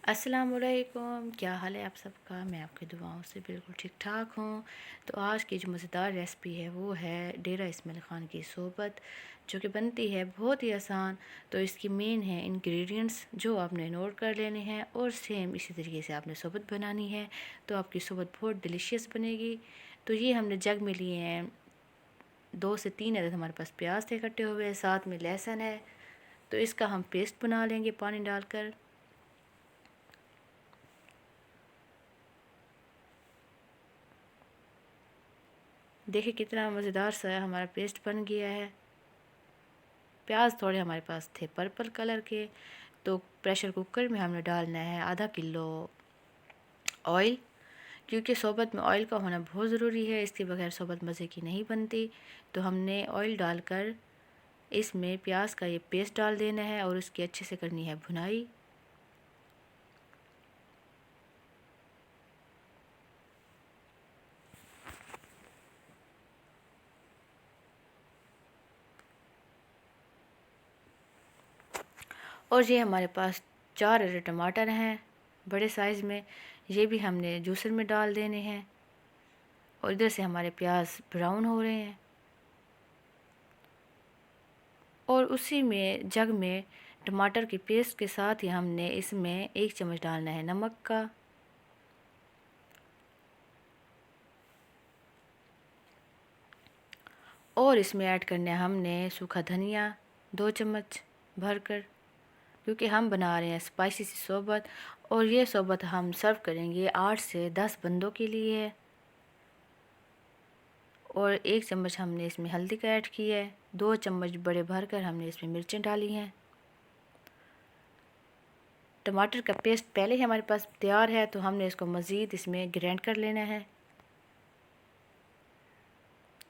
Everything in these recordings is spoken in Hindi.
अस्सलामुअलैकुम, क्या हाल है आप सबका। मैं आपकी दुआओं से बिल्कुल ठीक ठाक हूँ। तो आज की जो मज़ेदार रेसिपी है वो है डेरा इस्माइल ख़ान की सोबत, जो कि बनती है बहुत ही आसान। तो इसकी मेन है इंग्रेडिएंट्स जो आपने नोट कर लेने हैं, और सेम इसी तरीके से आपने सोबत बनानी है। तो आपकी सोबत बहुत डिलीशियस बनेगी। तो ये हमने जग में लिए हैं 2 से 3 अदद हमारे पास प्याज थे कटे हुए, साथ में लहसुन है। तो इसका हम पेस्ट बना लेंगे पानी डालकर। देखिए कितना मज़ेदार सा हमारा पेस्ट बन गया है। प्याज थोड़े हमारे पास थे पर्पल कलर के। तो प्रेशर कुकर में हमने डालना है आधा किलो ऑयल, क्योंकि सोबत में ऑयल का होना बहुत ज़रूरी है। इसके बगैर सोबत मज़े की नहीं बनती। तो हमने ऑयल डालकर इसमें प्याज का ये पेस्ट डाल देना है और उसकी अच्छे से करनी है भुनाई। और ये हमारे पास 4 अदद टमाटर हैं बड़े साइज़ में, ये भी हमने जूसर में डाल देने हैं। और इधर से हमारे प्याज ब्राउन हो रहे हैं। और उसी में जग में टमाटर की पेस्ट के साथ ही हमने इसमें 1 चम्मच डालना है नमक का। और इसमें ऐड करना है हमने सूखा धनिया 2 चम्मच भरकर, क्योंकि हम बना रहे हैं स्पाइसी सी सोबत। और ये सोबत हम सर्व करेंगे 8 से 10 बंदों के लिए। और 1 चम्मच हमने इसमें हल्दी का ऐड किया है। 2 चम्मच बड़े भरकर हमने इसमें मिर्चें डाली हैं। टमाटर का पेस्ट पहले ही हमारे पास तैयार है, तो हमने इसको मज़ीद इसमें ग्राइंड कर लेना है।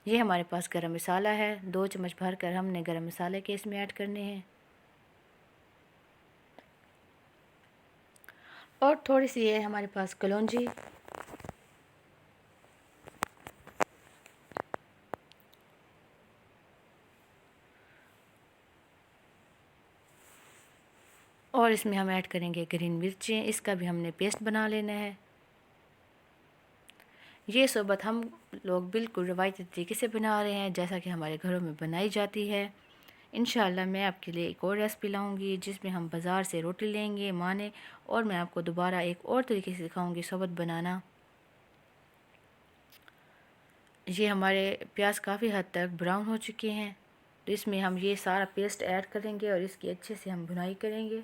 ये हमारे पास गरम मसाला है, 2 चम्मच भर कर हमने गरम मसाले के इसमें ऐड करने हैं। और थोड़ी सी है हमारे पास कलौंजी। और इसमें हम ऐड करेंगे ग्रीन मिर्चें, इसका भी हमने पेस्ट बना लेना है। ये सोबत हम लोग बिल्कुल रवायती तरीके से बना रहे हैं, जैसा कि हमारे घरों में बनाई जाती है। इंशाल्लाह मैं आपके लिए एक और रेसिपी लाऊंगी जिसमें हम बाज़ार से रोटी लेंगे माने, और मैं आपको दोबारा एक और तरीके से सिखाऊंगी सोबत बनाना। ये हमारे प्याज काफ़ी हद तक ब्राउन हो चुके हैं। तो इसमें हम ये सारा पेस्ट ऐड करेंगे और इसकी अच्छे से हम भुनाई करेंगे।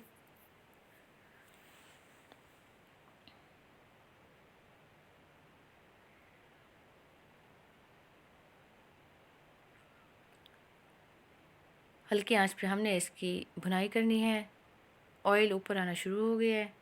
हल्की आंच पे हमने इसकी भुनाई करनी है। ऑयल ऊपर आना शुरू हो गया है।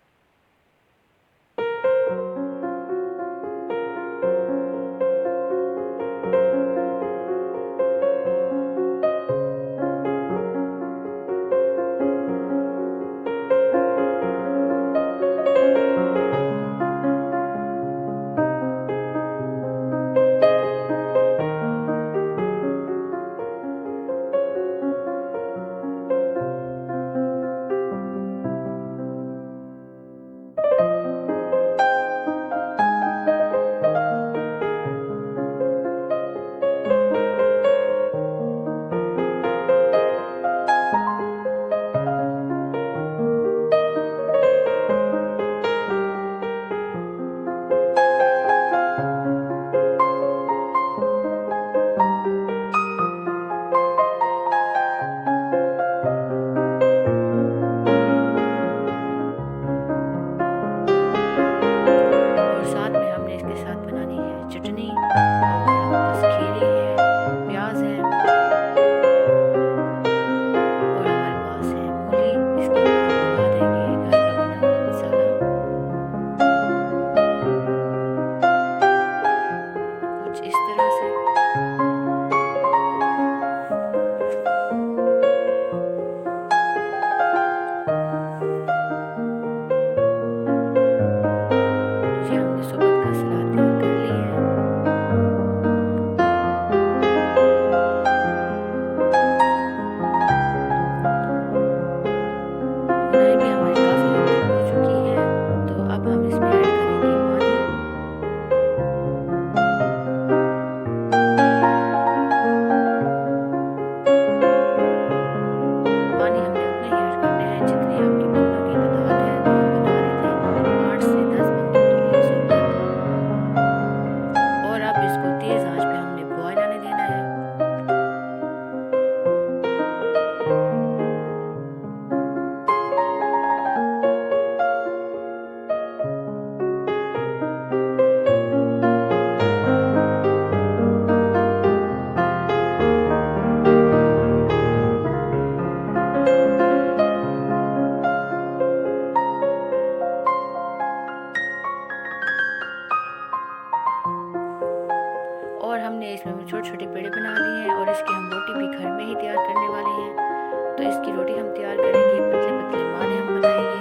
छोटे छोटे पेड़े बना लिए हैं और इसकी हम रोटी भी घर में ही तैयार करने वाले हैं। तो इसकी रोटी हम तैयार करेंगे, पतले पतले माने हम बनाएंगे।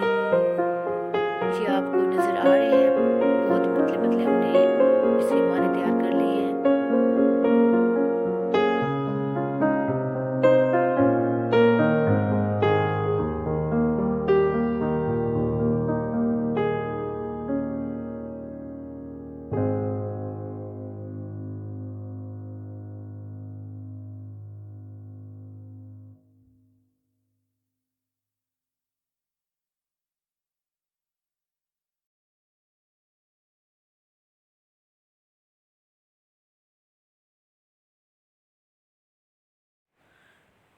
ये आपको नज़र आ रहे हैं, बहुत पतले पतले हमने इसके माने तैयार कर लिए हैं।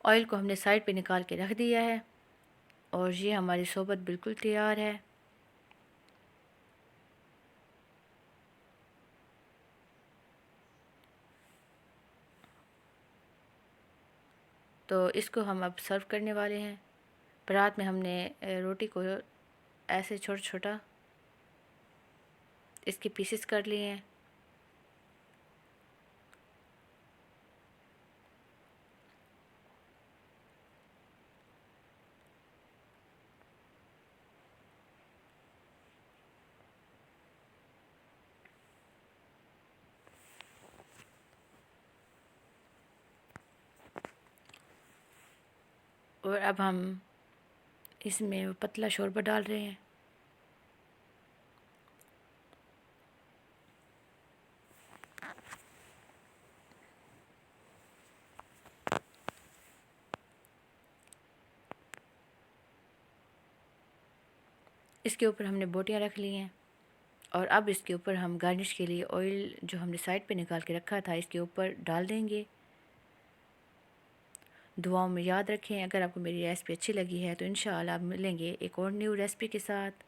ऑयल को हमने साइड पे निकाल के रख दिया है और ये हमारी शरबत बिल्कुल तैयार है। तो इसको हम अब सर्व करने वाले हैं। परात में हमने रोटी को ऐसे छोटा छोटा इसके पीसेस कर लिए हैं। और अब हम इसमें पतला शोरबा डाल रहे हैं। इसके ऊपर हमने बोटियाँ रख ली हैं और अब इसके ऊपर हम गार्निश के लिए ऑयल जो हमने साइड पे निकाल के रखा था इसके ऊपर डाल देंगे। दुआओं में याद रखें। अगर आपको मेरी रेसिपी अच्छी लगी है तो इंशाअल्लाह आप मिलेंगे एक और न्यू रेसिपी के साथ।